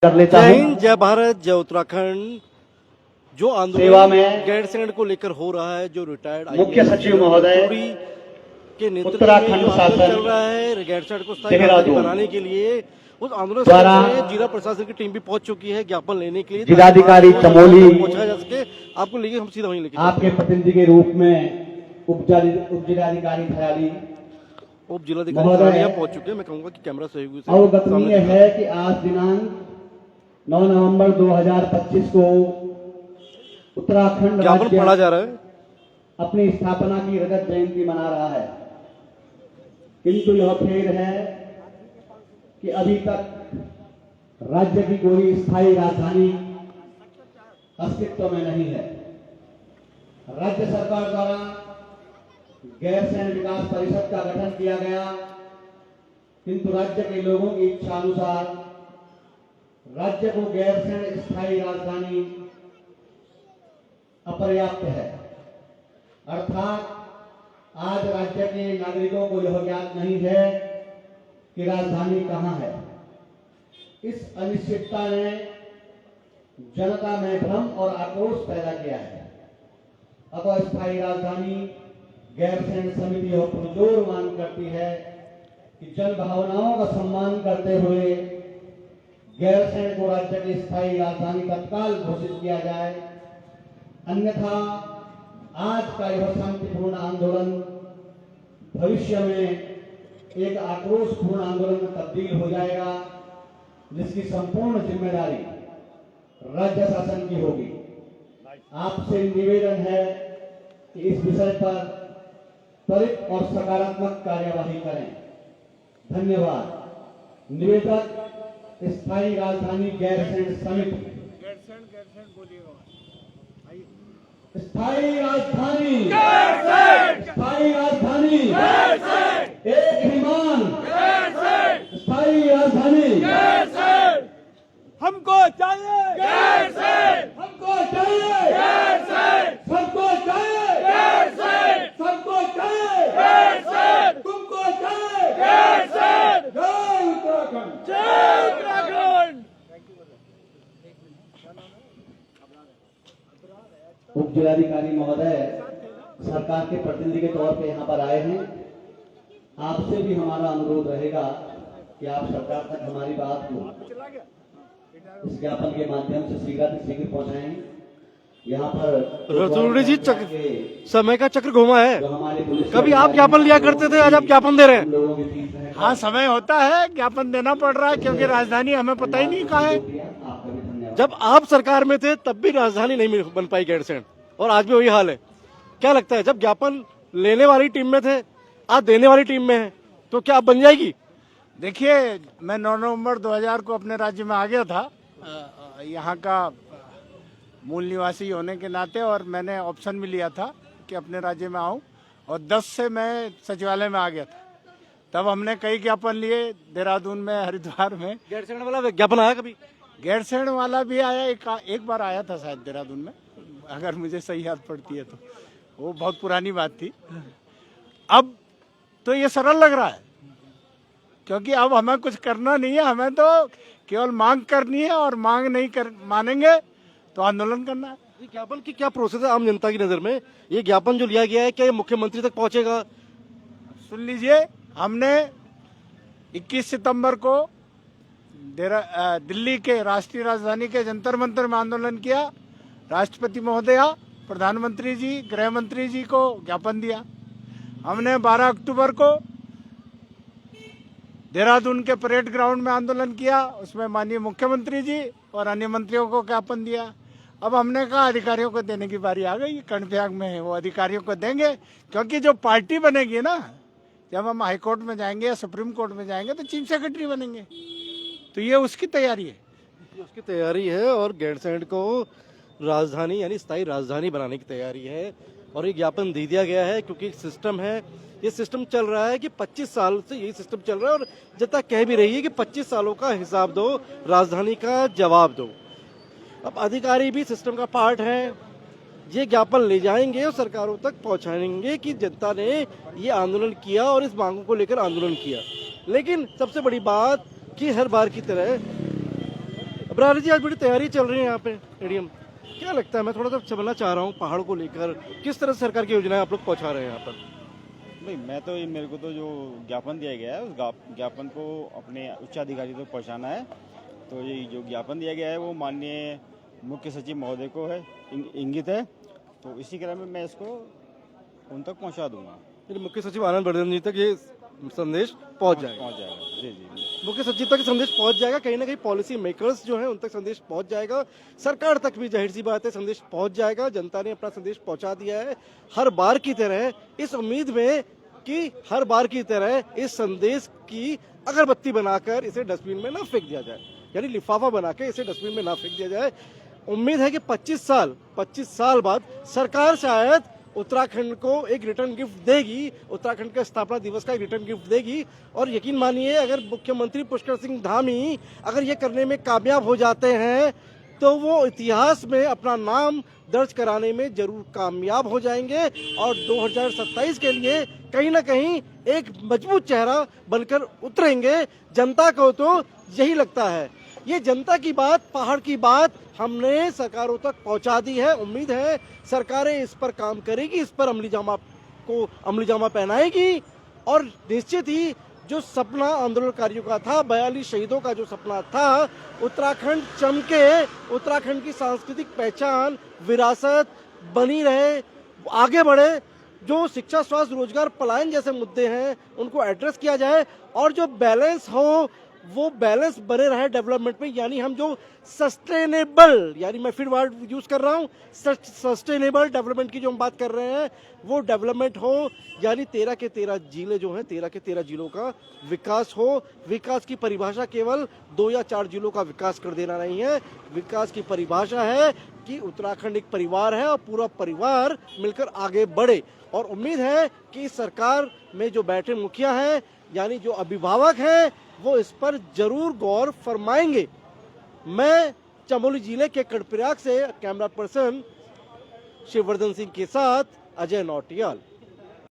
कर लेता जय हूँ। हिंद, जय भारत, जय उत्तराखंड। जो सेवा आंदोलन में गैरसैंण को लेकर हो रहा है, जो रिटायर्ड मुख्य सचिव महोदय के नेतृत्व में उत्तराखंड जो आंदोलन शासन चल रहा है गैरसैंण को स्थायी राजधानी देहरादून बनाने के लिए, उस आंदोलन द्वारा स्थल पे जिला प्रशासन की टीम भी पहुंच चुकी है ज्ञापन लेने के लिए, जिलाधिकारी ताकि चमोली पहुंचाया जा सके। आपको लेके हम सीधा वहीं लेके आपके प्रतिनिधि के रूप में उप जिलाधिकारी खयाली उप जिलाधिकारी महोदय यहाँ पहुंच चुके हैं। मैं कहूंगा कि कैमरा सहयोगी से अवगतनीय सामने है कि आज दिनांक 9 नवंबर 2025 को उत्तराखंड ज्ञापन राज्य पढ़ा जा रहा है। अपनी स्थापना की रजत जयंती मना रहा है, किंतु यह खेद है कि अभी तक राज्य की कोई स्थायी राजधानी अस्तित्व में नहीं है। राज्य सरकार द्वारा गैरसैंण विकास परिषद का गठन किया गया, किंतु राज्य के लोगों की इच्छा अनुसार राज्य को गैरसैंण स्थायी राजधानी अपर्याप्त है। अर्थात आज राज्य के नागरिकों को यह ज्ञात नहीं है कि राजधानी कहां है। इस अनिश्चितता ने जनता में भ्रम और आक्रोश पैदा किया है। अतः स्थायी राजधानी गैरसैंण समिति यह पुरजोर मांग करती है कि जन भावनाओं का सम्मान करते हुए गैरसैंण को राज्य की स्थायी राजधानी तत्काल घोषित किया जाए, अन्यथा आज का यह शांतिपूर्ण आंदोलन भविष्य में एक आक्रोशपूर्ण आंदोलन में तब्दील हो जाएगा, जिसकी संपूर्ण जिम्मेदारी राज्य शासन की होगी। आपसे निवेदन है कि इस विषय पर त्वरित और सकारात्मक कार्यवाही करें। धन्यवाद। निवेदक स्थायी राजधानी गैरसैंण समिति। स्थायी राजधानी स्थायी राजधानी एक विमान स्थायी राजधानी हमको चाहिए हमको चाहिए सबको चाहिए सबको चाहिए तुमको चाहिए जय उत्तराखंड। उप जिलाधिकारी महोदय सरकार के प्रतिनिधि के तौर पे यहाँ पर आए हैं। आपसे भी हमारा अनुरोध रहेगा कि आप सरकार तक हमारी बात को इस ज्ञापन के माध्यम से शीघ्र पहुंचाएं। यहाँ पर रतुड़ी जी समय का चक्र घुमा है। जो हमारे पुलिस कभी आप ज्ञापन लिया करते थे, आज आप ज्ञापन दे रहे हैं। लोगों के बीच में हाँ, समय होता है, ज्ञापन देना पड़ रहा है क्योंकि राजधानी हमें पता ही नहीं कहाँ है। आपका भी धन्यवाद। जब आप सरकार में थे तब भी राजधानी नहीं बन पाई गैरसैंण, और आज भी वही हाल है। क्या लगता है, जब ज्ञापन लेने वाली टीम में थे, आज देने वाली टीम में है, तो क्या अब बन जाएगी? देखिए, मैं 9 नवंबर 2000 को अपने राज्य में आ गया था, यहाँ का मूल निवासी होने के नाते, और मैंने ऑप्शन भी लिया था कि अपने राज्य में आऊँ, और 10 से मैं सचिवालय में आ गया था। तब हमने कई ज्ञापन लिए, देहरादून में, हरिद्वार में। गैरसैंण वाला ज्ञापन आया कभी? गैरसैंण वाला भी आया, एक बार आया था शायद देहरादून में, अगर मुझे सही याद पड़ती है तो। वो बहुत पुरानी बात थी। अब तो ये सरल लग रहा है, क्योंकि अब हमें कुछ करना नहीं है, हमें तो केवल मांग करनी है, और मांग नहीं मानेंगे तो आंदोलन करना है। ये ज्ञापन की क्या प्रोसेस है आम जनता की नजर में? ये ज्ञापन जो लिया गया है, क्या ये मुख्यमंत्री तक पहुंचेगा? सुन लीजिए, हमने 21 सितंबर को दिल्ली के राष्ट्रीय राजधानी के जंतर मंतर में आंदोलन किया। राष्ट्रपति महोदया, प्रधानमंत्री जी, गृह मंत्री जी को ज्ञापन दिया। हमने 12 अक्टूबर को देहरादून के परेड ग्राउंड में आंदोलन किया, उसमें माननीय मुख्यमंत्री जी और अन्य मंत्रियों को ज्ञापन दिया। अब हमने कहा अधिकारियों को देने की बारी आ गई, कर्णप्रयाग में है, वो अधिकारियों को देंगे, क्योंकि जो पार्टी बनेगी ना, जब हम हाई कोर्ट में जाएंगे या सुप्रीम कोर्ट में जाएंगे तो चीफ सेक्रेटरी बनेंगे, तो ये उसकी तैयारी है। उसकी तैयारी है, और गैरसैंण को राजधानी यानी स्थायी राजधानी बनाने की तैयारी है। और ये ज्ञापन दे दिया गया है क्योंकि एक सिस्टम है, ये सिस्टम चल रहा है कि 25 साल से यही सिस्टम चल रहा है, और जनता कह भी रही है कि 25 सालों का हिसाब दो, राजधानी का जवाब दो। अब अधिकारी भी सिस्टम का पार्ट है, ये ज्ञापन ले जाएंगे और सरकारों तक पहुंचाएंगे कि जनता ने ये आंदोलन किया और इस मांगों को लेकर आंदोलन किया। लेकिन सबसे बड़ी बात कि हर बार की तरह बरार जी, आज बड़ी तैयारी चल रही है यहाँ पे स्टेडियम, क्या लगता है? मैं थोड़ा सा समझना चाह रहा हूँ पहाड़ को लेकर, किस तरह से सरकार की योजनाएं आप लोग पहुँचा रहे हैं यहाँ पर? भाई मैं तो मेरे को तो जो ज्ञापन दिया गया है उस ज्ञापन को अपने उच्च अधिकारी तक पहुंचाना है। तो ये जो ज्ञापन दिया गया है वो माननीय मुख्य सचिव महोदय को है इंगित है, तो इसी क्रम में मैं इसको उन तक पहुंचा दूंगा। यानी मुख्य सचिव आनंद बर्धन जी तक ये संदेश पहुँच जाएगा? पहुंच जाएगा, जी जी। मुख्य सचिव तक संदेश पहुंच जाएगा, कहीं ना कहीं पॉलिसी मेकर्स जो हैं उन तक संदेश पहुंच जाएगा, सरकार तक भी जाहिर सी बात है संदेश पहुंच जाएगा। जनता ने अपना संदेश पहुंचा दिया है। हर बार की तरह इस उम्मीद में कि हर बार की तरह इस संदेश की अगरबत्ती बनाकर इसे डस्टबिन में ना फेंक दिया जाए, यानी लिफाफा बनाकर इसे डस्टबिन में ना फेंक दिया जाए। उम्मीद है कि 25 साल बाद सरकार शायद उत्तराखंड को एक रिटर्न गिफ्ट देगी, उत्तराखंड के स्थापना दिवस का एक रिटर्न गिफ्ट देगी। और यकीन मानिए, अगर मुख्यमंत्री पुष्कर सिंह धामी अगर ये करने में कामयाब हो जाते हैं तो वो इतिहास में अपना नाम दर्ज कराने में जरूर कामयाब हो जाएंगे और 2027 के लिए कहीं ना कहीं एक मजबूत चेहरा बनकर उतरेंगे। जनता को तो यही लगता है। ये जनता की बात, पहाड़ की बात हमने सरकारों तक पहुंचा दी है। उम्मीद है सरकारें इस पर काम करेगी, इस पर अमली जामा पहनाएगी और निश्चित ही जो सपना आंदोलनकारियों का था, 42 शहीदों का जो सपना था, उत्तराखंड चमके, उत्तराखंड की सांस्कृतिक पहचान, विरासत बनी रहे, आगे बढ़े, जो शिक्षा, स्वास्थ्य, रोजगार, पलायन जैसे मुद्दे हैं उनको एड्रेस किया जाए और जो बैलेंस हो वो बैलेंस बने रहे डेवलपमेंट में। यानी हम जो सस्टेनेबल, यानी मैं फिर वर्ड यूज कर रहा हूँ, सस्टेनेबल डेवलपमेंट की जो हम बात कर रहे हैं वो डेवलपमेंट हो, यानी 13 के 13 जिले जो हैं, 13 के 13 जिलों का विकास हो। विकास की परिभाषा केवल 2 या 4 जिलों का विकास कर देना नहीं है। विकास की परिभाषा है कि उत्तराखंड एक परिवार है और पूरा परिवार मिलकर आगे बढ़े। और उम्मीद है कि इस सरकार में जो बैठे मुखिया हैं, यानी जो अभिभावक हैं, वो इस पर जरूर गौर फरमाएंगे। मैं चमोली जिले के कर्णप्रयाग से कैमरा पर्सन शिववर्धन सिंह के साथ अजय नौटियाल।